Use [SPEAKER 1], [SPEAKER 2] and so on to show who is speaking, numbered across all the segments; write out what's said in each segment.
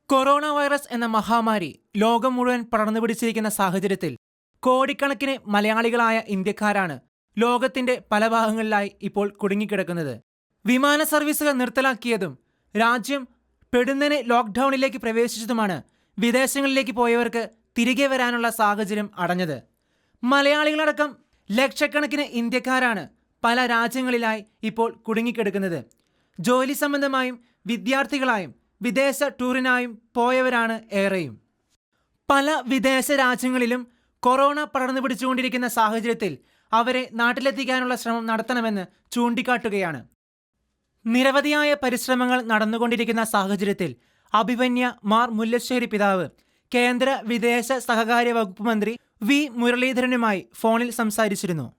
[SPEAKER 1] Corona virus എന്ന മഹാമാരി ലോകം മുഴുവൻ പടർന്നു പിടിച്ചിരിക്കുന്ന സാഹചര്യത്തിൽ കോടിക്കണക്കിന് മലയാളികളായ ഇന്ത്യക്കാരാണ് ലോകത്തിന്റെ പല ഭാഗങ്ങളിലായി ഇപ്പോൾ കുടുങ്ങിക്കിടക്കുന്നത്. വിമാന സർവീസുകൾ നിർത്തലാക്കിയതും രാജ്യം പെടുന്നനെ ലോക്ക്ഡൌണിലേക്ക് പ്രവേശിച്ചതുമാണ് വിദേശങ്ങളിലേക്ക് പോയവർക്ക് തിരികെ വരാനുള്ള സാഹചര്യം അടഞ്ഞത്. മലയാളികളടക്കം ലക്ഷക്കണക്കിന് ഇന്ത്യക്കാരാണ് പല രാജ്യങ്ങളിലായി ഇപ്പോൾ കുടുങ്ങിക്കിടക്കുന്നത്. ജോലി സംബന്ധമായും വിദ്യാർത്ഥികളായും വിദേശ ടൂറിനായും പോയവരാണ് ഏറെയും. പല വിദേശ രാജ്യങ്ങളിലും കൊറോണ പടർന്നു പിടിച്ചുകൊണ്ടിരിക്കുന്ന സാഹചര്യത്തിൽ അവരെ നാട്ടിലെത്തിക്കാനുള്ള ശ്രമം നടത്തണമെന്ന് ചൂണ്ടിക്കാട്ടുകയാണ്. നിരവധിയായ പരിശ്രമങ്ങൾ നടന്നുകൊണ്ടിരിക്കുന്ന സാഹചര്യത്തിൽ അഭിമന്യ മാർ മുല്ലശ്ശേരി പിതാവ് കേന്ദ്ര വിദേശ സഹകാര്യ വകുപ്പ് മന്ത്രി വി മുരളീധരനുമായി ഫോണിൽ സംസാരിച്ചിരുന്നു.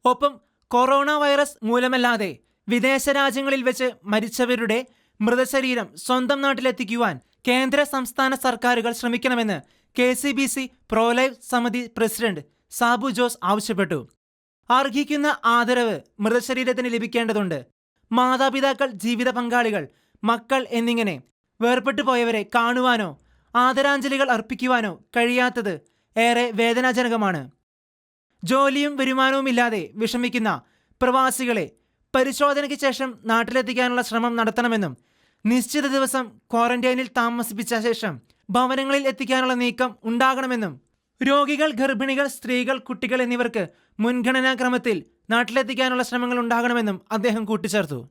[SPEAKER 1] ഒപ്പം കൊറോണ വൈറസ് മൂലമല്ലാതെ വിദേശ രാജ്യങ്ങളിൽ വെച്ച് മരിച്ചവരുടെ മൃതശരീരം സ്വന്തം നാട്ടിലെത്തിക്കുവാൻ കേന്ദ്ര സംസ്ഥാന സർക്കാരുകൾ ശ്രമിക്കണമെന്ന് KCBC പ്രോലൈഫ് സമിതി പ്രസിഡന്റ് സാബു ജോസ് ആവശ്യപ്പെട്ടു. അർഹിക്കുന്ന ആദരവ് മൃതശരീരത്തിന് ലഭിക്കേണ്ടതുണ്ട്. മാതാപിതാക്കൾ, ജീവിത പങ്കാളികൾ, മക്കൾ എന്നിങ്ങനെ വേർപെട്ടു പോയവരെ കാണുവാനോ ആദരാഞ്ജലികൾ അർപ്പിക്കുവാനോ കഴിയാത്തത് ഏറെ വേദനാജനകമാണ്. ജോലിയും വരുമാനവുമില്ലാതെ വിഷമിക്കുന്ന പ്രവാസികളെ പരിശോധനയ്ക്ക് ശേഷം നാട്ടിലെത്തിക്കാനുള്ള ശ്രമം നടത്തണമെന്നും നിശ്ചിത ദിവസം ക്വാറന്റൈനിൽ താമസിപ്പിച്ച ശേഷം ഭവനങ്ങളിൽ എത്തിക്കാനുള്ള നീക്കം ഉണ്ടാകണമെന്നും രോഗികൾ, ഗർഭിണികൾ, സ്ത്രീകൾ, കുട്ടികൾ എന്നിവർക്ക് മുൻഗണനാക്രമത്തിൽ നാട്ടിലെത്തിക്കാനുള്ള ശ്രമങ്ങൾ ഉണ്ടാകണമെന്നും അദ്ദേഹം കൂട്ടിച്ചേർത്തു.